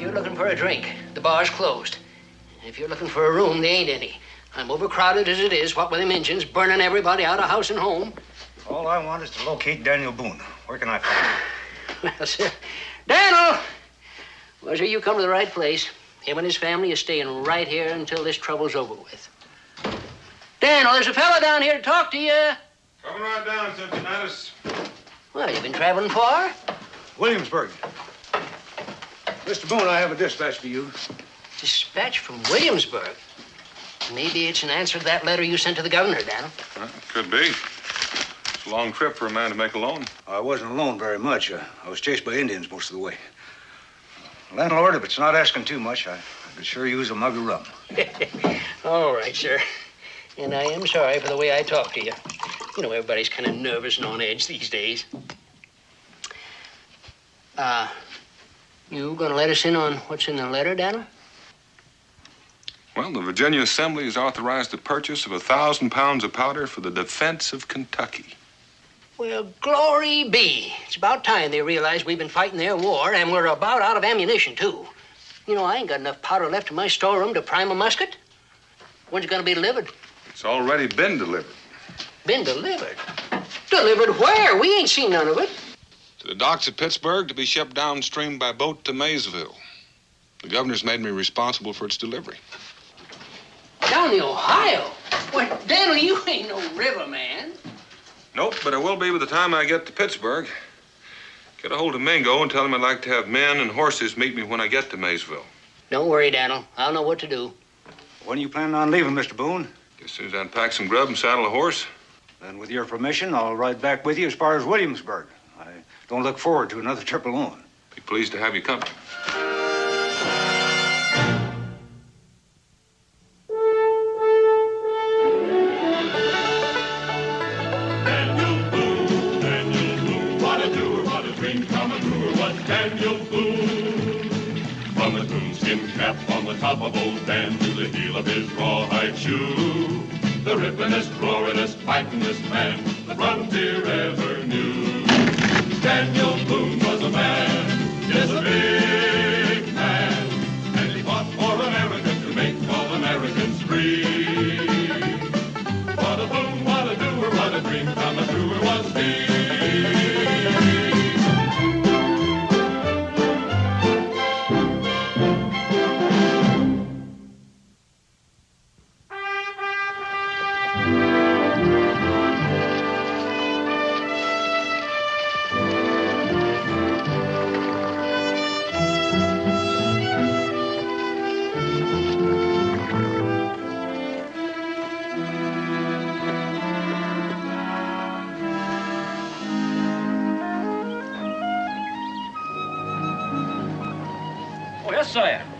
you're looking for a drink, the bar's closed. If you're looking for a room, there ain't any. I'm overcrowded as it is, what with them engines burning everybody out of house and home. All I want is to locate Daniel Boone. Where can I find him? Well, sir, Daniel! Well, sir, you come to the right place. Him and his family are staying right here until this trouble's over with. Daniel, there's a fella down here to talk to you. Coming right down, Cincinnati. Well, you've been traveling far? Williamsburg. Mr. Boone, I have a dispatch for you. Dispatch from Williamsburg? Maybe it's an answer to that letter you sent to the governor, Daniel. Could be. It's a long trip for a man to make alone. I wasn't alone very much. I was chased by Indians most of the way. Landlord, if it's not asking too much, I could sure use a mug of rum. All right, sir. And I am sorry for the way I talk to you. You know, everybody's kind of nervous and on edge these days. You gonna let us in on what's in the letter, Daniel? Well, the Virginia Assembly has authorized the purchase of 1,000 pounds of powder for the defense of Kentucky. Well, glory be. It's about time they realize we've been fighting their war, and we're about out of ammunition, too. You know, I ain't got enough powder left in my storeroom to prime a musket. When's it gonna be delivered? It's already been delivered. Been delivered? Delivered where? We ain't seen none of it. To the docks at Pittsburgh to be shipped downstream by boat to Maysville. The governor's made me responsible for its delivery. Down the Ohio? Well, Daniel, you ain't no river man. Nope, but I will be by the time I get to Pittsburgh. Get a hold of Mingo and tell him I'd like to have men and horses meet me when I get to Maysville. Don't worry, Daniel. I'll know what to do. When are you planning on leaving, Mr. Boone? As soon as I unpack some grub and saddle a horse. Then, with your permission, I'll ride back with you as far as Williamsburg. I don't look forward to another trip alone. Be pleased to have you company. Top of old Dan to the heel of his rawhide shoe. The rippin'est, roaring'est, fightin'est man the frontier ever knew. Daniel Boone was a man, yes, a big man, and he fought for America to make all Americans free. What a Boone, what a doer, what a dream come a truer was he.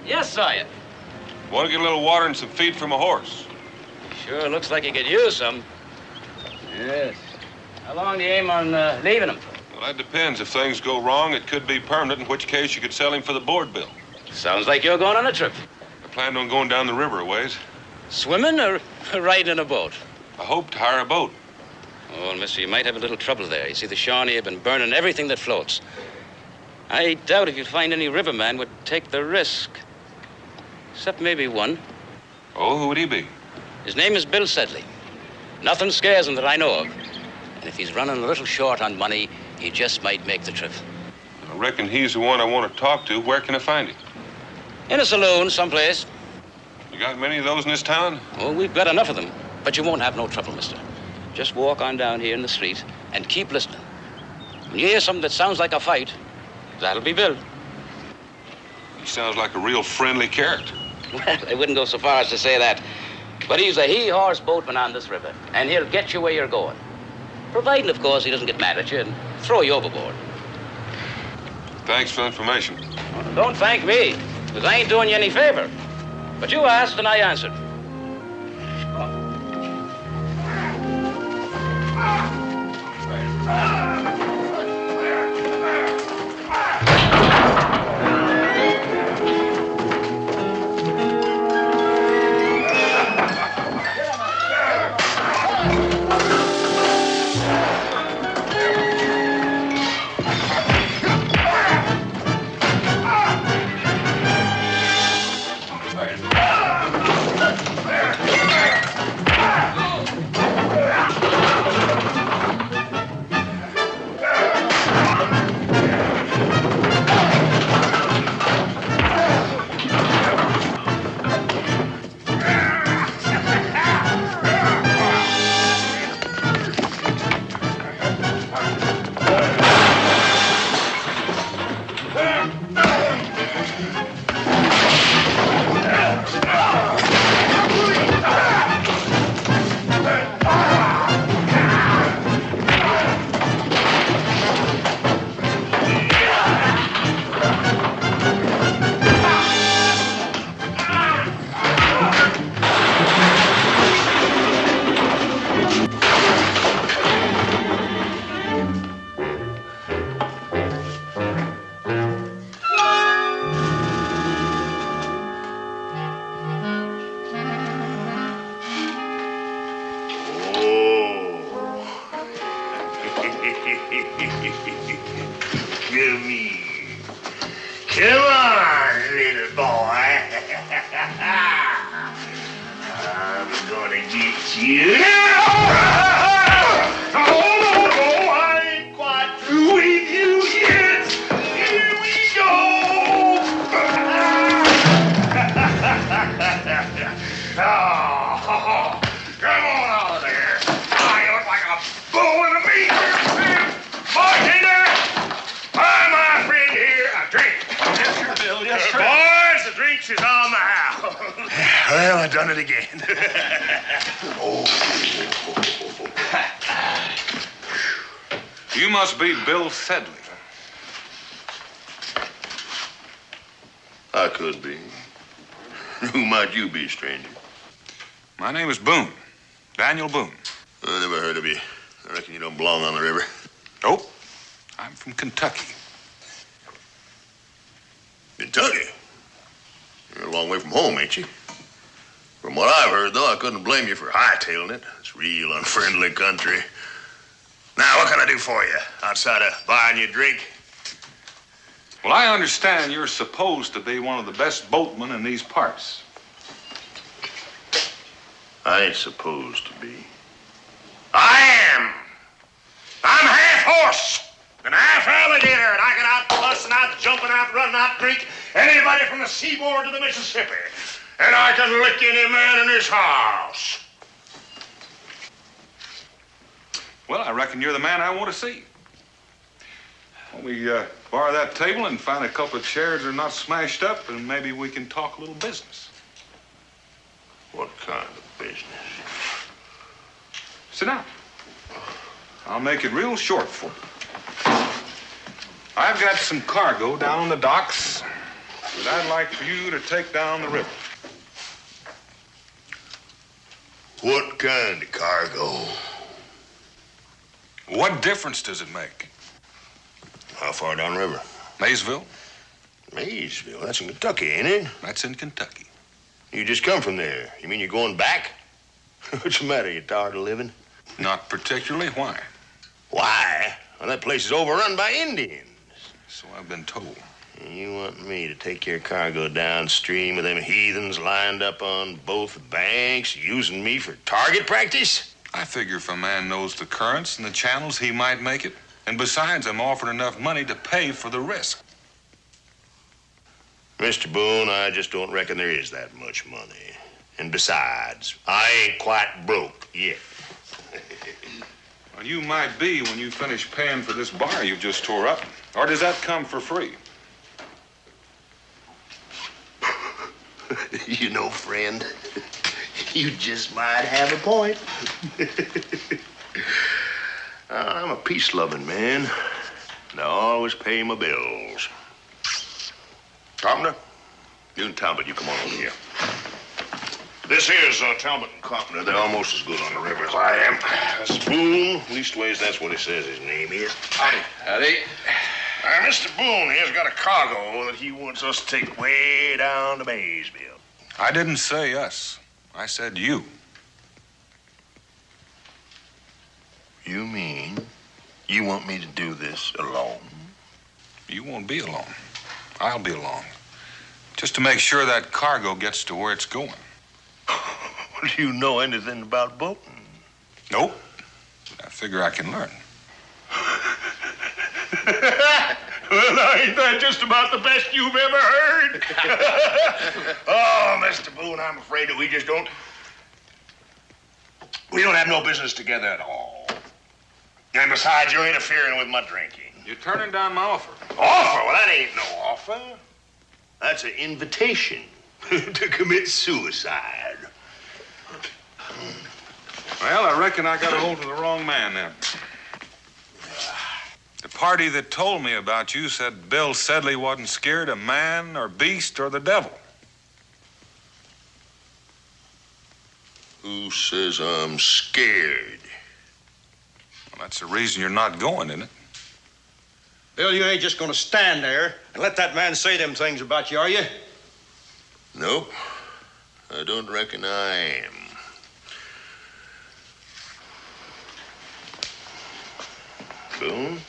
Yes, sire. Want to get a little water and some feed from a horse? Sure looks like you could use some. Yes. How long do you aim on leaving him? Well, that depends. If things go wrong, it could be permanent, in which case you could sell him for the board bill. Sounds like you're going on a trip. I planned on going down the river a ways. Swimming or riding in a boat? I hope to hire a boat. Oh, mister, you might have a little trouble there. You see, the Shawnee have been burning everything that floats. I doubt if you'd find any riverman would take the risk. Except maybe one. Oh, who would he be? His name is Bill Sedley. Nothing scares him that I know of. And if he's running a little short on money, he just might make the trip. I reckon he's the one I want to talk to. Where can I find him? In a saloon someplace. You got many of those in this town? Oh, we've got enough of them. But you won't have no trouble, mister. Just walk on down here in the street and keep listening. When you hear something that sounds like a fight, that'll be Bill. He sounds like a real friendly character. Well, I wouldn't go so far as to say that. But he's a he-horse boatman on this river, and he'll get you where you're going. Providing, of course, he doesn't get mad at you and throw you overboard. Thanks for the information. Well, don't thank me, because I ain't doing you any favor. But you asked, and I answered. you. No, I ain't quite through with you yet. Here we go. Oh, come on out of there. Oh, you look like a bull in a meat. Bartender, buy my friend here a drink. Yes, sir, Bill. Yes, sir. Boys, the drinks is on the house. Well, I done it again. You must be Bill Sedley. I could be. Who might you be, stranger? My name is Boone. Daniel Boone. I never heard of you. I reckon you don't belong on the river. Nope. I'm from Kentucky. Kentucky? You're a long way from home, ain't you? From what I've heard, though, I couldn't blame you for hightailing it. It's real unfriendly country. Now, what can I do for you, outside of buying you a drink? Well, I understand you're supposed to be one of the best boatmen in these parts. I ain't supposed to be. I am! I'm half horse and half alligator, and I can out-fuss and out-jump and out-run and out-drink anybody from the seaboard to the Mississippi. And I can lick any man in this house. Well, I reckon you're the man I want to see. Well, we borrow that table and find a couple of chairs that are not smashed up, and maybe we can talk a little business. What kind of business? Sit down. I'll make it real short for you. I've got some cargo down on the docks that I'd like for you to take down the river. What kind of cargo? What difference does it make? How far downriver? Maysville? Maysville? That's in Kentucky, ain't it? That's in Kentucky. You just come from there. You mean you're going back? What's the matter? You tired of living? Not particularly. Why? Why? Well, that place is overrun by Indians. So I've been told. You want me to take your cargo downstream with them heathens lined up on both banks, using me for target practice? I figure if a man knows the currents and the channels, he might make it. And besides, I'm offered enough money to pay for the risk. Mr. Boone, I just don't reckon there is that much money. And besides, I ain't quite broke yet. Well, you might be when you finish paying for this bar you just tore up. Or does that come for free? You know, friend, you just might have a point. I'm a peace-loving man, and I always pay my bills. Carpenter, you and Talbot, you come on over here. This here's Talbot and Carpenter. They're almost as good on the river as I am. That's Boone. Leastways, that's what he says his name is. Howdy. Howdy. Mr. Boone here's got a cargo that he wants us to take way down to Maysville. I didn't say us. I said you. You mean you want me to do this alone? You won't be alone. I'll be along. Just to make sure that cargo gets to where it's going. Do you know anything about boating? Nope. I figure I can learn. Well, ain't that just about the best you've ever heard? Oh, Mr. Boone, I'm afraid that we don't have no business together at all. And besides, you're interfering with my drinking. You're turning down my offer. Offer? Well, that ain't no offer. That's an invitation to commit suicide. Well, I reckon I got a hold of the wrong man then. The party that told me about you said Bill Sedley wasn't scared of man or beast or the devil. Who says I'm scared? Well, that's the reason you're not going, isn't it? Bill, you ain't just gonna stand there and let that man say them things about you, are you? Nope. I don't reckon I am. Boone?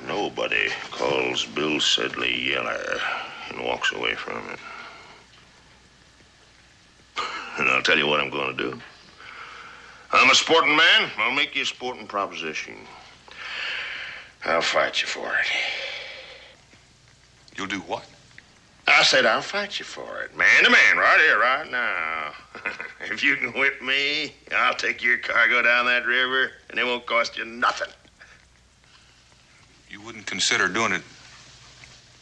Nobody calls Bill Sedley yeller and walks away from it. And I'll tell you what I'm going to do. I'm a sporting man. I'll make you a sporting proposition. I'll fight you for it. You'll do what? I said I'll fight you for it. Man to man, right here, right now. If you can whip me, I'll take your cargo down that river, and it won't cost you nothing. You wouldn't consider doing it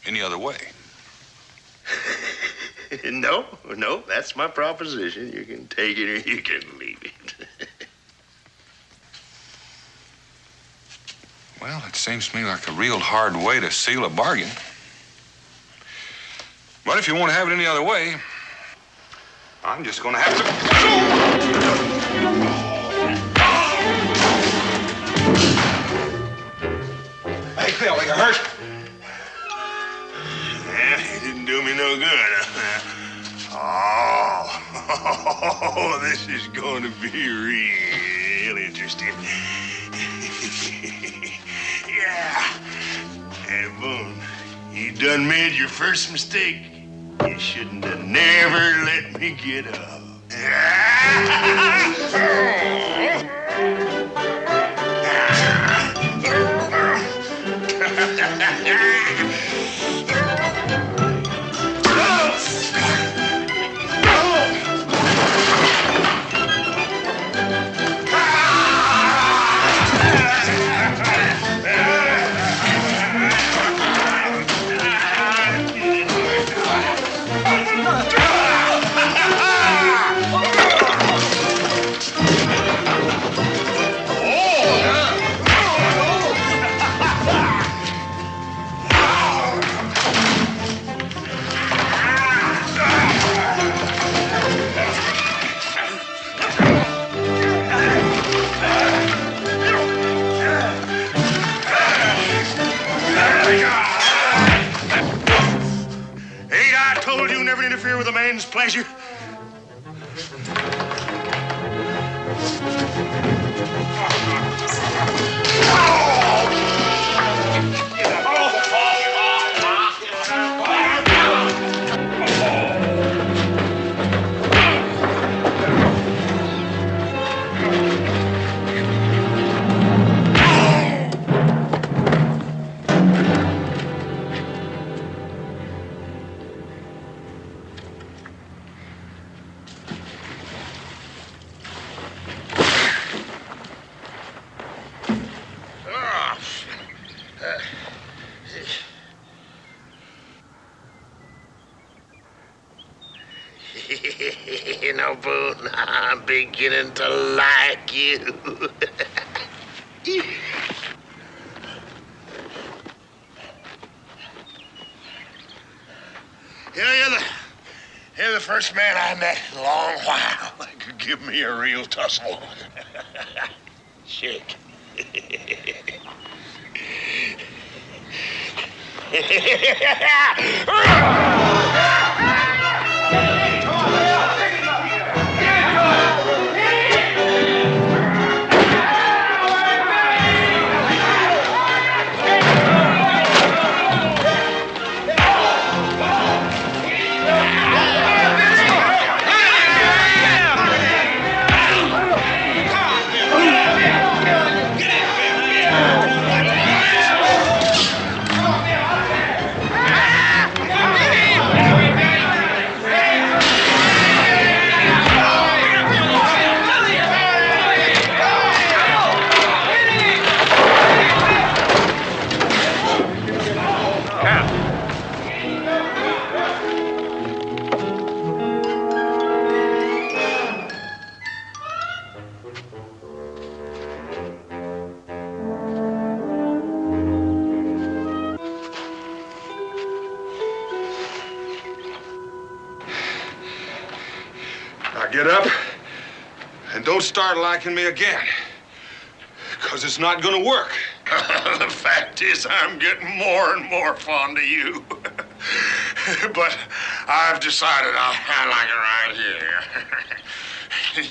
any other way? No, that's my proposition. You can take it or you can leave it. Well, it seems to me like a real hard way to seal a bargain. But if you won't have it any other way, I'm just going to have to... Hey, Phil, you hurt? Yeah, it didn't do me no good. Oh, this is going to be real interesting. Yeah. Hey, Boone, you done made your first mistake. You shouldn't have never let me get up. With a man's pleasure. You know, Boone, I'm beginning to like you. You're the first man I met in a long while that could give me a real tussle. Shake. Now get up and don't start liking me again, because it's not going to work. The fact is, I'm getting more and more fond of you. But I've decided I like it right here.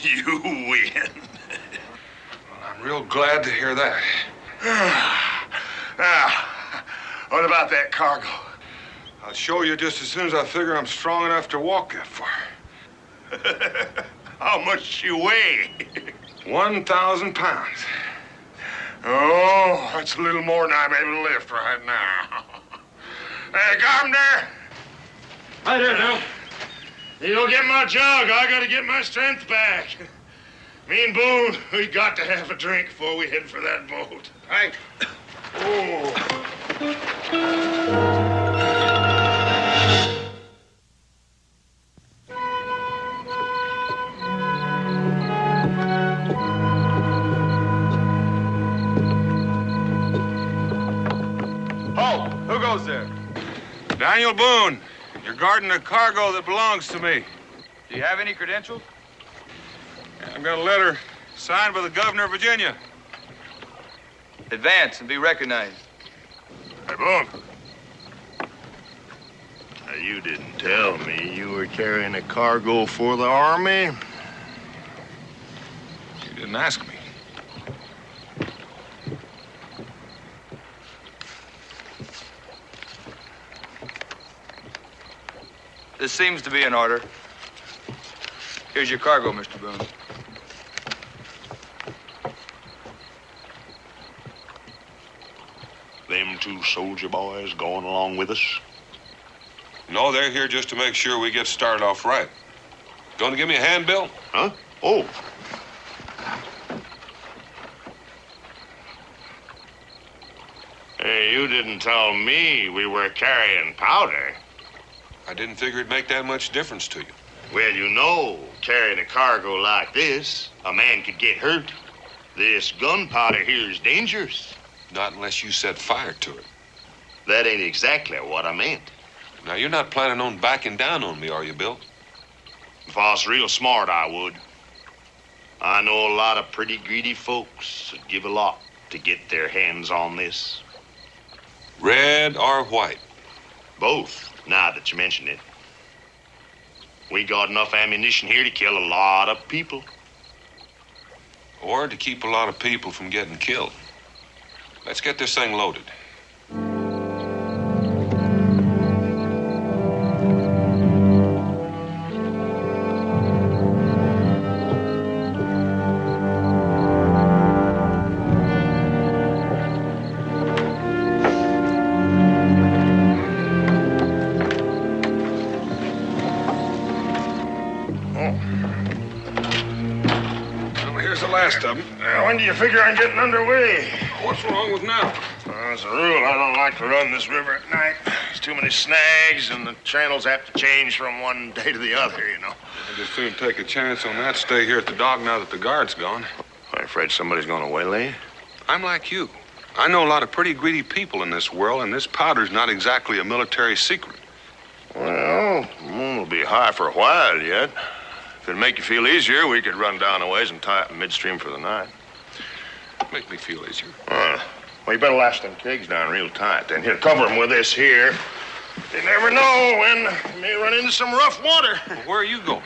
You win. Well, I'm real glad to hear that. Now, what about that cargo? I'll show you just as soon as I figure I'm strong enough to walk that far. How much you weigh? 1,000 pounds. Oh, that's a little more than I'm able to lift right now. Hey, Carpenter. Hi there, Bill. You don't get my jug. I gotta get my strength back. Me and Boone, we got to have a drink before we head for that boat. Right. Oh. Oh, who goes there? Daniel Boone. You're guarding a cargo that belongs to me. Do you have any credentials? Yeah, I've got a letter signed by the governor of Virginia. Advance and be recognized. Hey, Boone. Now, you didn't tell me you were carrying a cargo for the Army. You didn't ask me. This seems to be in order. Here's your cargo, Mr. Boone. Them two soldier boys going along with us? No, they're here just to make sure we get started off right. Going to give me a hand, Bill? Huh? Oh. Hey, you didn't tell me we were carrying powder. I didn't figure it'd make that much difference to you. Well, you know, carrying a cargo like this, a man could get hurt. This gunpowder here is dangerous. Not unless you set fire to it. That ain't exactly what I meant. Now, you're not planning on backing down on me, are you, Bill? If I was real smart, I would. I know a lot of pretty greedy folks that give a lot to get their hands on this. Red or white? Both, now that you mention it. We got enough ammunition here to kill a lot of people. Or to keep a lot of people from getting killed. Let's get this thing loaded. Last of them. When do you figure I'm getting underway? What's wrong with now? As a rule, I don't like to run this river at night. There's too many snags, and the channels have to change from one day to the other, you know. I'd just soon take a chance on that. Stay here at the dock now that the guard's gone. I'm afraid somebody's going to waylay you. I'm like you. I know a lot of pretty greedy people in this world, and this powder's not exactly a military secret. Well, the moon will be high for a while yet. If it'd make you feel easier, we could run down a ways and tie up midstream for the night. Make me feel easier. Well, you better lash them kegs down real tight, then. Here, cover them with this here. You never know when you may run into some rough water. Well, where are you going?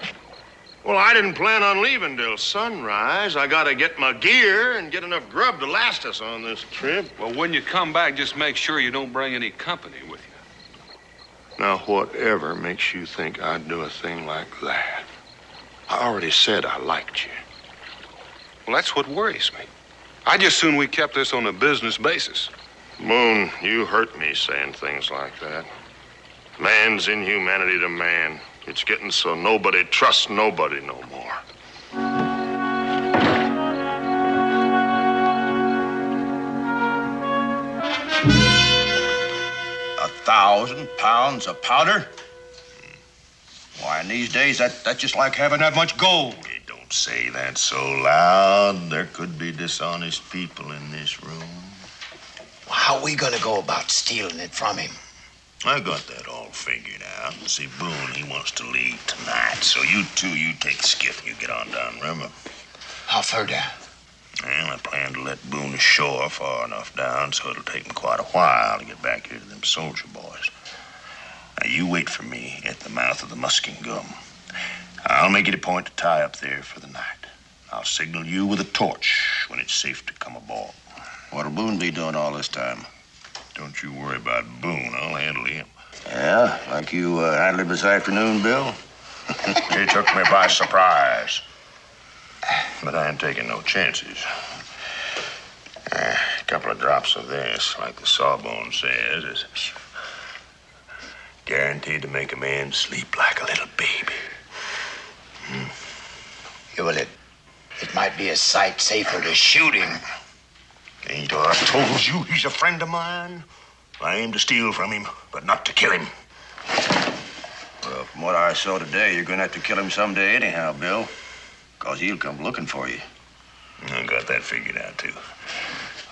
Well, I didn't plan on leaving till sunrise. I gotta get my gear and get enough grub to last us on this trip. Well, when you come back, just make sure you don't bring any company with you. Now, whatever makes you think I'd do a thing like that? I already said I liked you. Well, that's what worries me. I'd just soon we kept this on a business basis. Boone, you hurt me saying things like that. Man's inhumanity to man. It's getting so nobody trusts nobody no more. 1,000 pounds of powder? Why, in these days, that's just like having that much gold. Hey, don't say that so loud. There could be dishonest people in this room. Well, how are we gonna go about stealing it from him? I got that all figured out. See, Boone, he wants to leave tonight. So you two, you take a skiff and you get on downriver. How far down? Well, I plan to let Boone ashore far enough down so it'll take him quite a while to get back here to them soldier boys. Now, you wait for me at the mouth of the Muskingum. I'll make it a point to tie up there for the night. I'll signal you with a torch when it's safe to come aboard. What'll Boone be doing all this time? Don't you worry about Boone. I'll handle him. Yeah, like you handled this afternoon, Bill? He took me by surprise. But I ain't taking no chances. A couple of drops of this, like the Sawbone says, is guaranteed to make a man sleep like a little baby. Yeah, well, it might be a sight safer to shoot him. Ain't I told you he's a friend of mine? I aim to steal from him, but not to kill him. Well, from what I saw today, you're gonna have to kill him someday anyhow, Bill. Because he'll come looking for you. I got that figured out, too.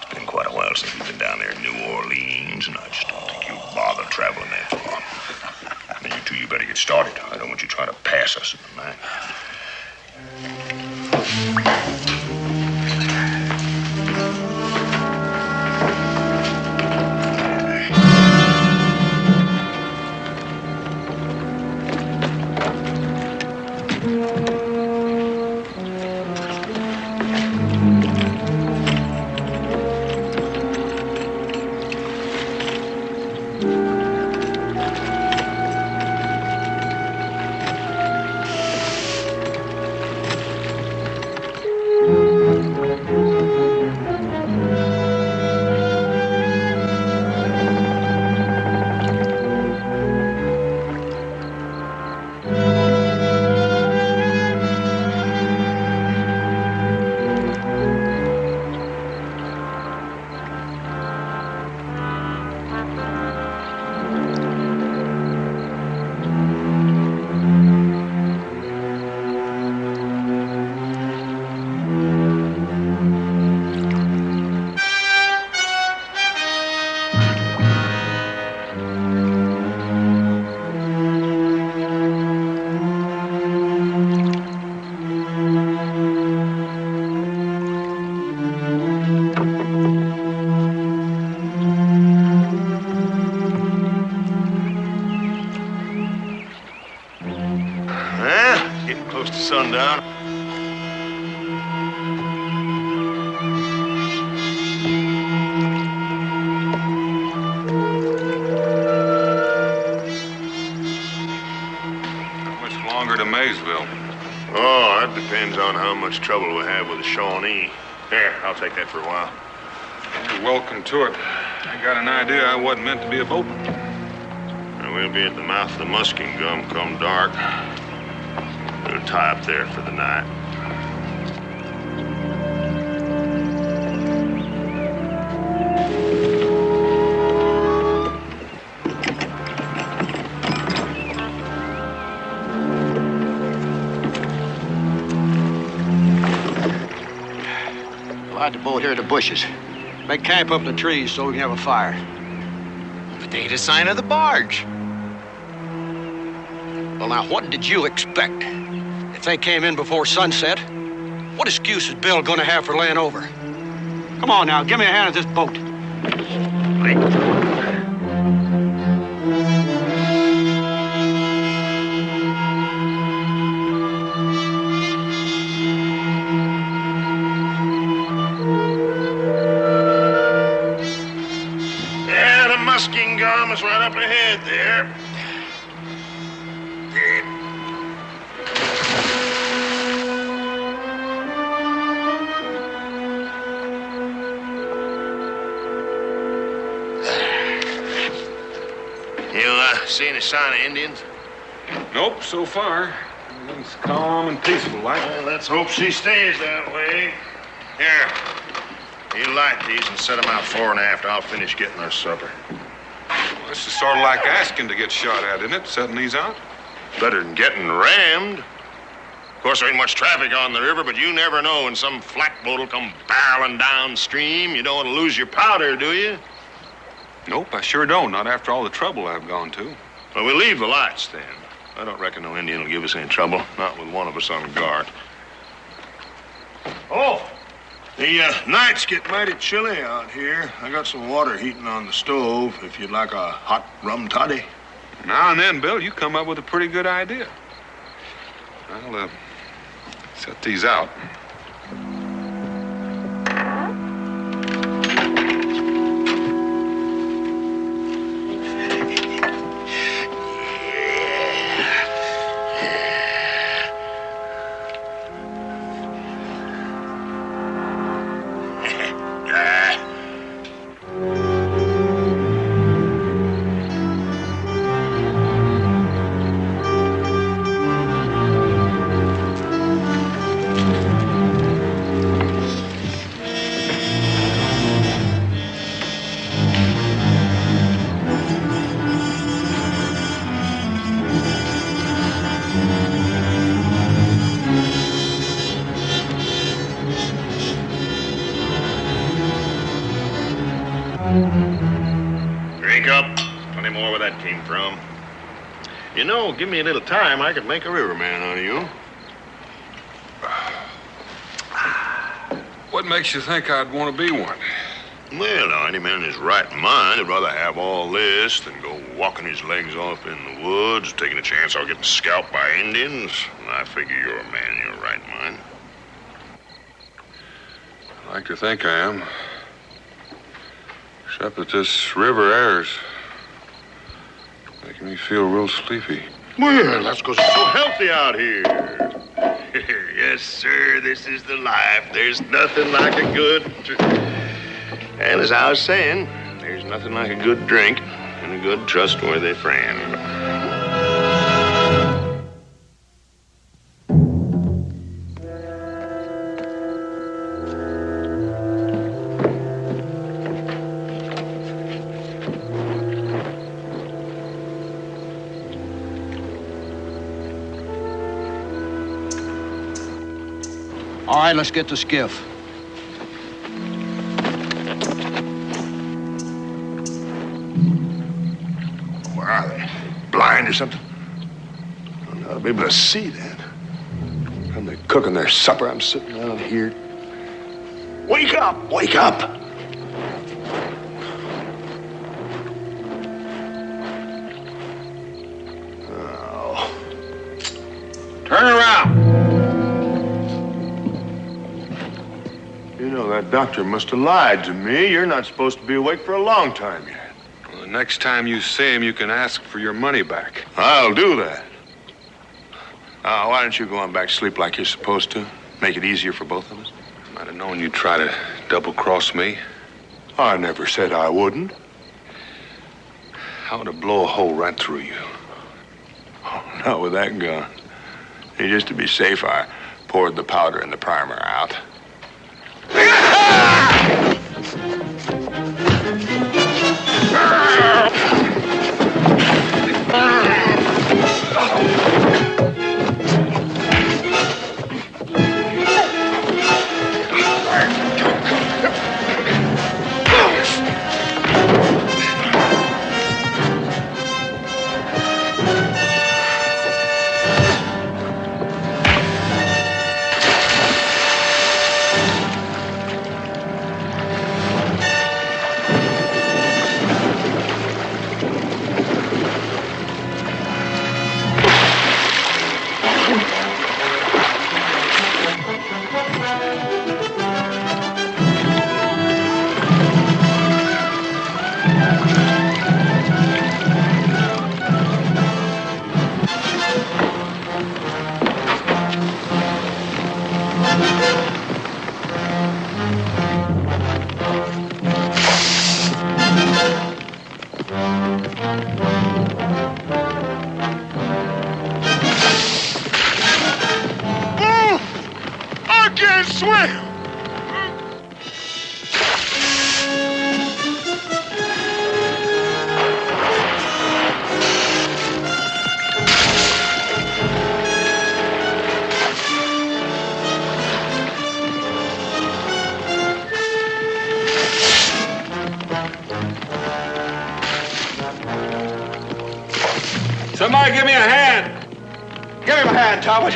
It's been quite a while since we've been down there in New Orleans, and I just don't think you'll bother traveling that far. Now, you two, you better get started. I don't want you trying to pass us in the night. Sundown. How much longer to Maysville? Oh, that depends on how much trouble we have with the Shawnee. Here, I'll take that for a while. You're welcome to it. I got an idea I wasn't meant to be a boatman. We'll be at the mouth of the Muskingum come dark. We'll tie up there for the night. Hide the boat here in the bushes. Make camp up in the trees so we can have a fire. But they ain't a sign of the barge. Well, now, what did you expect? If they came in before sunset, what excuse is Bill gonna have for laying over? Come on now, give me a hand at this boat. Yeah, the Muskingum is right up ahead there. See any sign of Indians? Nope, so far. Everything's calm and peaceful like. Well, let's hope she stays that way. Here, you light these and set them out fore and aft. I'll finish getting our supper. Well, this is sort of like asking to get shot at, isn't it, setting these out? Better than getting rammed. Of course, there ain't much traffic on the river, but you never know when some flatboat will come barreling downstream. You don't want to lose your powder, do you? Nope, I sure don't. Not after all the trouble I've gone to. Well, we'll leave the lights then. I don't reckon no Indian will give us any trouble. Not with one of us on guard. Oh, the nights get mighty chilly out here. I got some water heating on the stove if you'd like a hot rum toddy. Now and then, Bill, you come up with a pretty good idea. I'll set these out. You know, give me a little time, I could make a riverman out of you. What makes you think I'd want to be one? Well, now, any man in his right mind would rather have all this than go walking his legs off in the woods, taking a chance on getting scalped by Indians. I figure you're a man in your right mind. I like to think I am. Except that this river air's making me feel real sleepy. Well, that's because it's so healthy out here. Yes, sir, this is the life. There's nothing like a good... And as I was saying, there's nothing like a good drink and a good, trustworthy friend. All right, let's get the skiff. Where are they? Blind or something? I'll be able to see that. And they're cooking their supper. I'm sitting out here. Wake up! Wake up! Oh. Turn around! You know, that doctor must have lied to me. You're not supposed to be awake for a long time yet. Well, the next time you see him, you can ask for your money back. I'll do that. Why don't you go on back to sleep like you're supposed to? Make it easier for both of us. Might have known you'd try to double-cross me. I never said I wouldn't. I ought to blow a hole right through you. Oh, not with that gun. Hey, just to be safe, I poured the powder and the primer out. I can't swim! Somebody give me a hand. Give him a hand, Talbot.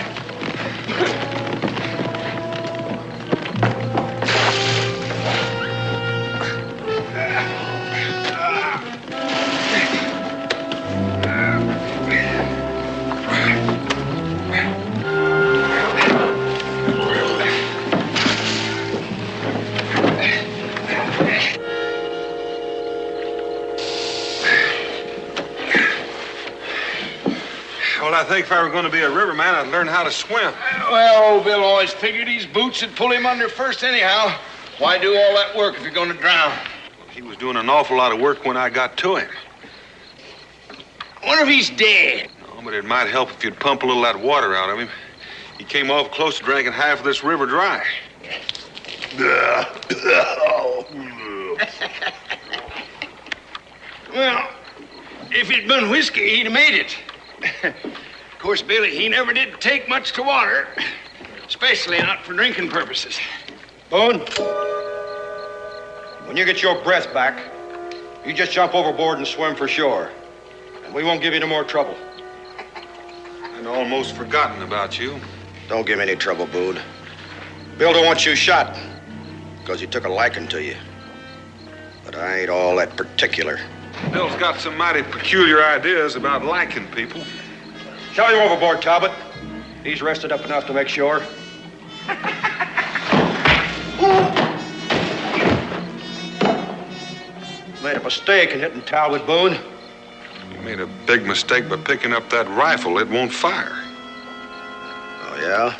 Well, I think if I were going to be a riverman, I'd learn how to swim. Well, old Bill always figured these boots would pull him under first anyhow. Why do all that work if you're going to drown? He was doing an awful lot of work when I got to him. I wonder if he's dead. No, but it might help if you'd pump a little of that water out of him. He came off close to drinking half of this river dry. Well, if it'd been whiskey, he'd have made it. Of course, Billy, he never did take much to water, especially not for drinking purposes. Boone, when you get your breath back, you just jump overboard and swim for shore. And we won't give you no more trouble. I'd almost forgotten about you. Don't give me any trouble, Boone. Bill don't want you shot because he took a liking to you. But I ain't all that particular. Bill's got some mighty peculiar ideas about liking people. Shove him overboard, Talbot. He's rested up enough to make sure. Made a mistake in hitting Talbot, Boone. You made a big mistake by picking up that rifle. It won't fire. Oh, yeah?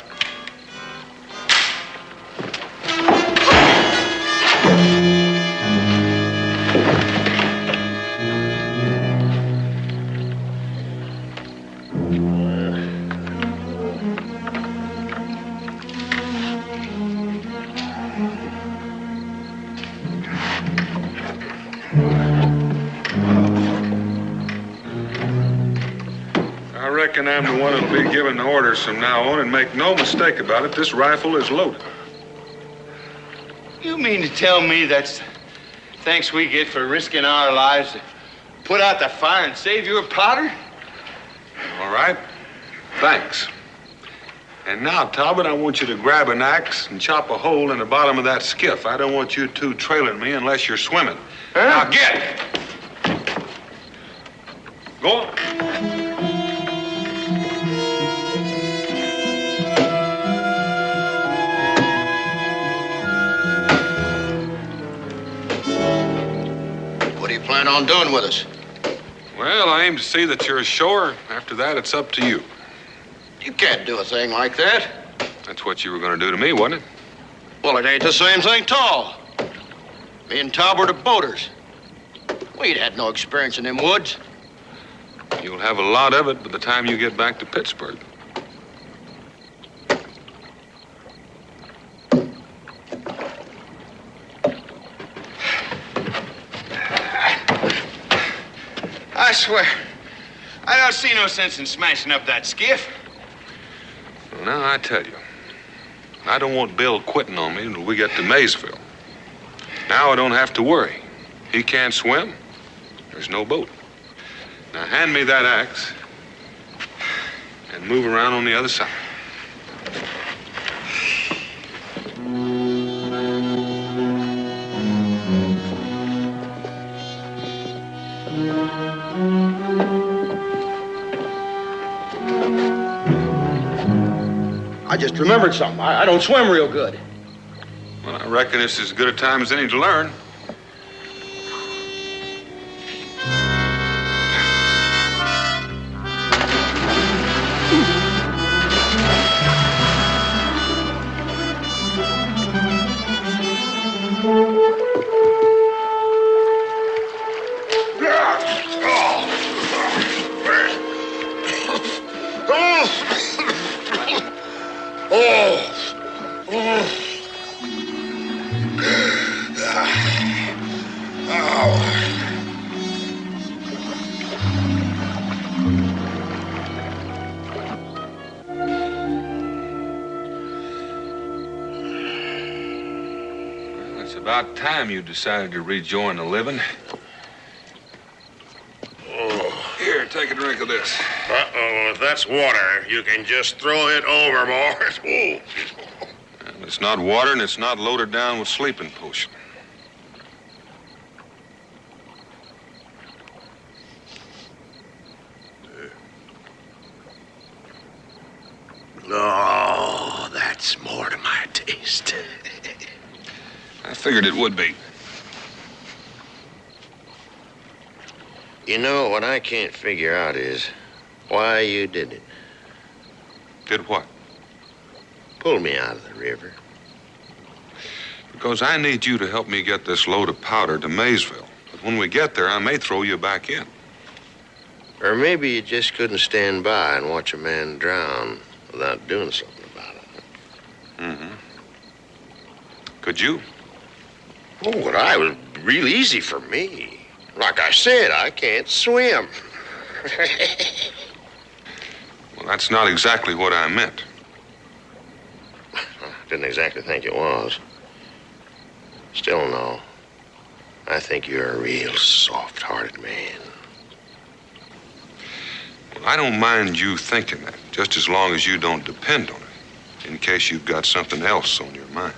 I reckon I'm the one who'll be giving the orders from now on, and make no mistake about it, this rifle is loaded. You mean to tell me that's thanks we get for risking our lives to put out the fire and save your powder? All right. Thanks. And now, Talbot, I want you to grab an axe and chop a hole in the bottom of that skiff. I don't want you two trailing me unless you're swimming. Huh? Now get! Go on. What do you plan on doing with us? Well, I aim to see that you're ashore. After that, it's up to you. You can't do a thing like that. That's what you were going to do to me, wasn't it? Well, it ain't the same thing at all. Me and Talbot are boaters. We ain't had no experience in them woods. You'll have a lot of it by the time you get back to Pittsburgh. I swear, I don't see no sense in smashing up that skiff. Well, now, I tell you, I don't want Bill quitting on me until we get to Maysville. Now I don't have to worry. He can't swim. There's no boat. Now, hand me that axe and move around on the other side. I just remembered something. I don't swim real good. Well, I reckon it's as good a time as any to learn. About time you decided to rejoin the living. Here, take a drink of this. Uh-oh, if that's water, you can just throw it overboard. Ooh. And it's not water, and it's not loaded down with sleeping potion. Oh, that's more to my taste. I figured it would be. You know, what I can't figure out is why you did it. Did what? Pull me out of the river. Because I need you to help me get this load of powder to Maysville. But when we get there, I may throw you back in. Or maybe you just couldn't stand by and watch a man drown without doing something about it. Mm-hmm. Could you? Oh, well, it was real easy for me. Like I said, I can't swim. Well, that's not exactly what I meant. I didn't exactly think it was. Still, no. I think you're a real soft-hearted man. Well, I don't mind you thinking that, just as long as you don't depend on it, in case you've got something else on your mind.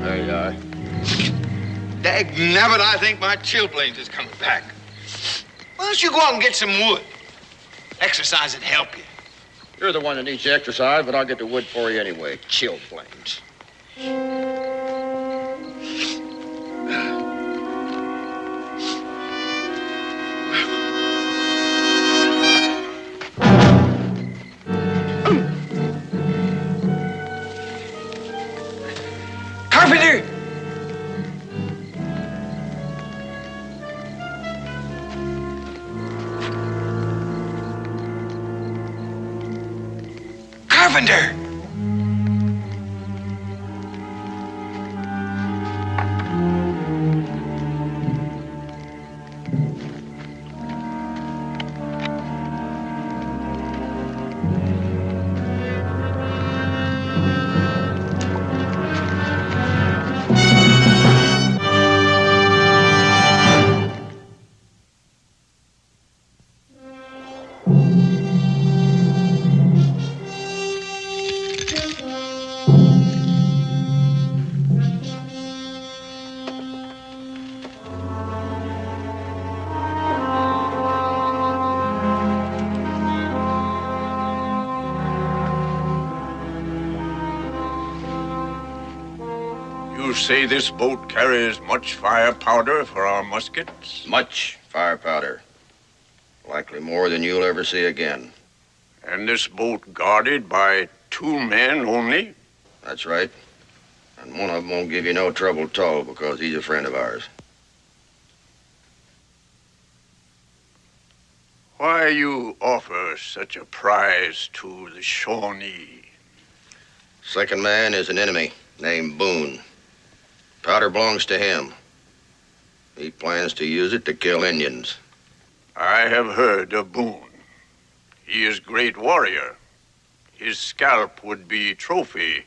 There you are. Dagnabbit, I think my chilblains is coming back. Why don't you go out and get some wood? Exercise would help you. You're the one that needs the exercise, but I'll get the wood for you anyway. Chilblains. Carpenter! Carpenter! You say this boat carries much fire powder for our muskets? Much fire powder. Likely more than you'll ever see again. And this boat guarded by 2 men only? That's right. And one of them won't give you no trouble at all because he's a friend of ours. Why you offer such a prize to the Shawnee? Second man is an enemy named Boone. Powder belongs to him. He plans to use it to kill Indians. I have heard of Boone. He is great warrior. His scalp would be trophy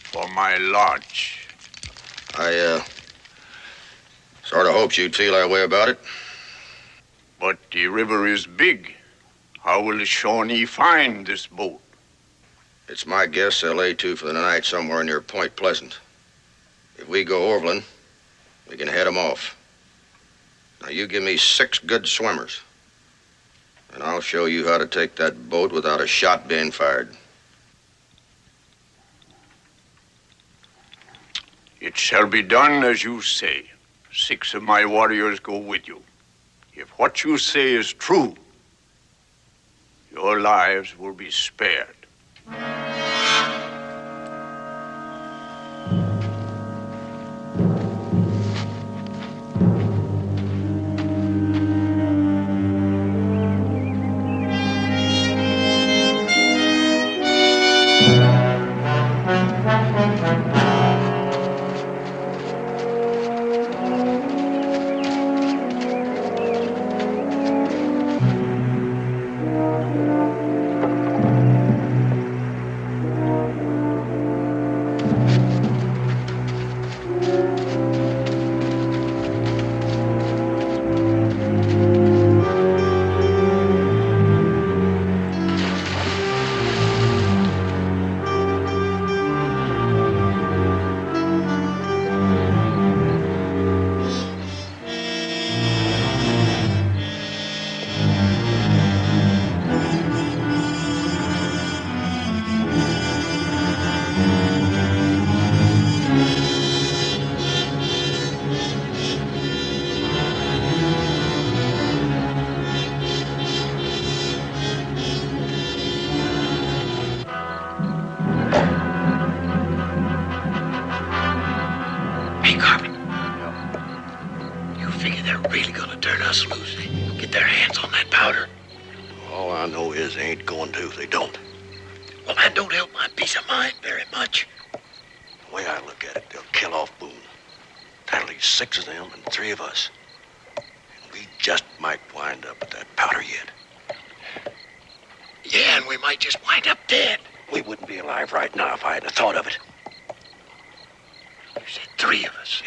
for my lodge. I, sort of hoped you'd feel that way about it. But the river is big. How will the Shawnee find this boat? It's my guess they'll lay to for the night somewhere near Point Pleasant. If we go overland, we can head them off. Now, you give me 6 good swimmers, and I'll show you how to take that boat without a shot being fired. It shall be done as you say. 6 of my warriors go with you. If what you say is true, your lives will be spared.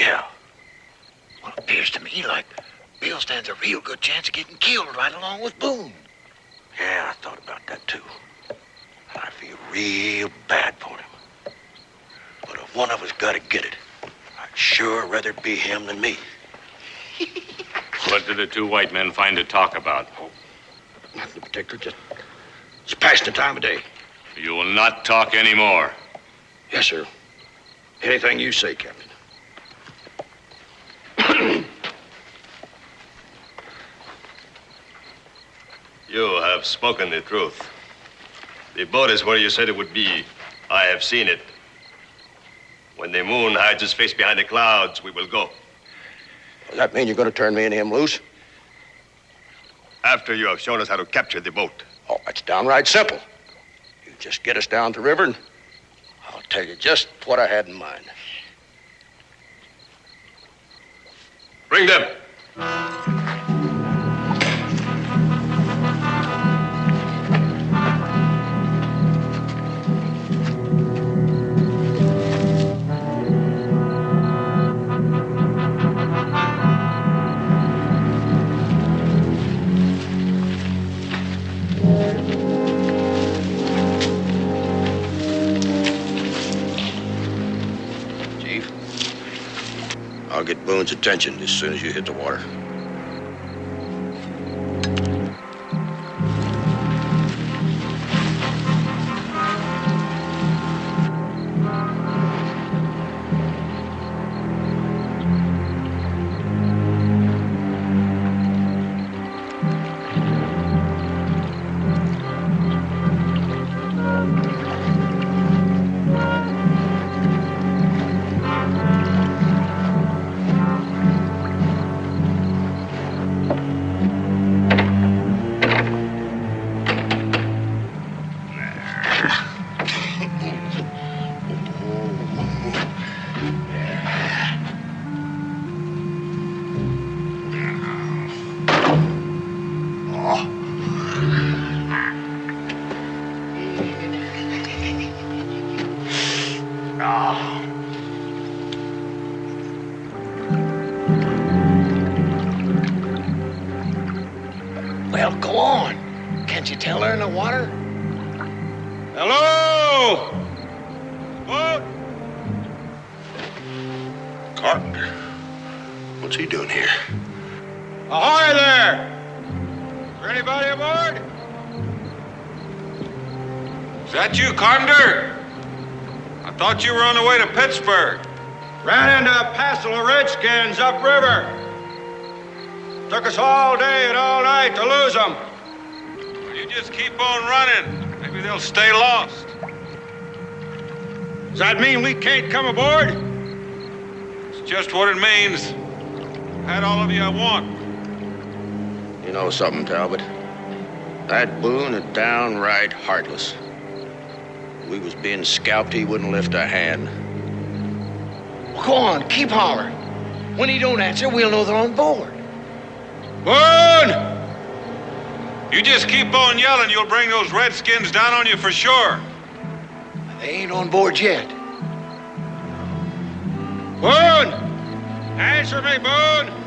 Yeah. Well, it appears to me like Bill stands a real good chance of getting killed right along with Boone. Yeah, I thought about that too. And I feel real bad for him. But if one of us got to get it, I'd sure rather it be him than me. What did the two white men find to talk about? Nothing in particular, just passing the time of day. You will not talk anymore. Yes, sir. Anything you say, Captain. You have spoken the truth. The boat is where you said it would be. I have seen it. When the moon hides his face behind the clouds, we will go. Does that mean you're going to turn me and him loose? After you have shown us how to capture the boat. Oh, that's downright simple. You just get us down the river and I'll tell you just what I had in mind. Bring them. I'll get Boone's attention as soon as you hit the water. Well, go on. Can't you tell her in the water? Hello? Boat? Carpenter. What's he doing here? Ahoy there! Is there anybody aboard? Is that you, Carpenter? I thought you were on the way to Pittsburgh. Ran into a passel of redskins upriver. Took us all day and all night to lose them. Well, you just keep on running. Maybe they'll stay lost. Does that mean we can't come aboard? It's just what it means. Had all of you I want. You know something, Talbot? That Boone is downright heartless. If we was being scalped, he wouldn't lift a hand. Well, go on, keep hollering. When he don't answer, we'll know they're on board. Boone! You just keep on yelling, you'll bring those redskins down on you for sure. They ain't on board yet. Boone! Answer me, Boone!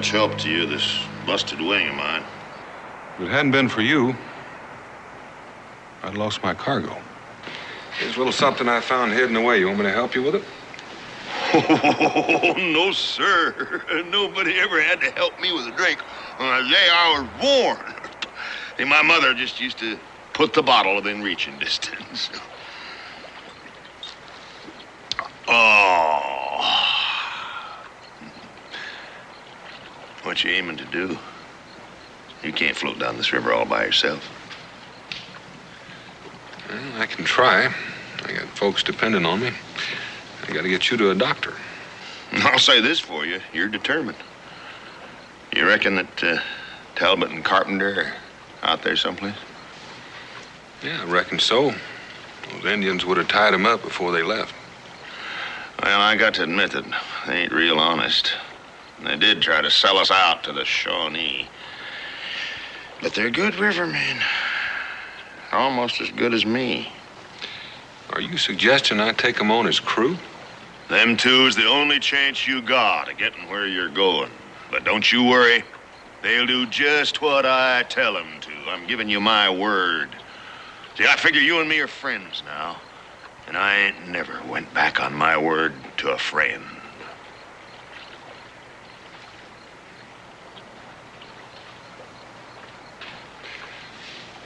much help to you, this busted wing of mine. If it hadn't been for you, I'd lost my cargo. Here's a little something I found hidden away. You want me to help you with it? Oh, no, sir. Nobody ever had to help me with a drink on the day I was born. Hey, my mother just used to put the bottle within reaching distance. Oh. What you aiming to do? You can't float down this river all by yourself. Well, I can try. I got folks depending on me. I got to get you to a doctor. I'll say this for you. You're determined. You reckon that Talbot and Carpenter are out there someplace? Yeah, I reckon so. Those Indians would have tied them up before they left. Well, I got to admit that they ain't real honest. They did try to sell us out to the Shawnee. But they're good rivermen. Almost as good as me. Are you suggesting I take them on as crew? Them two's the only chance you got of getting where you're going. But don't you worry. They'll do just what I tell them to. I'm giving you my word. See, I figure you and me are friends now. And I ain't never went back on my word to a friend.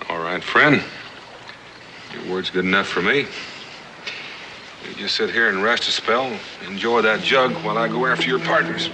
All right, friend. Your word's good enough for me. You just sit here and rest a spell. Enjoy that jug while I go after your partners.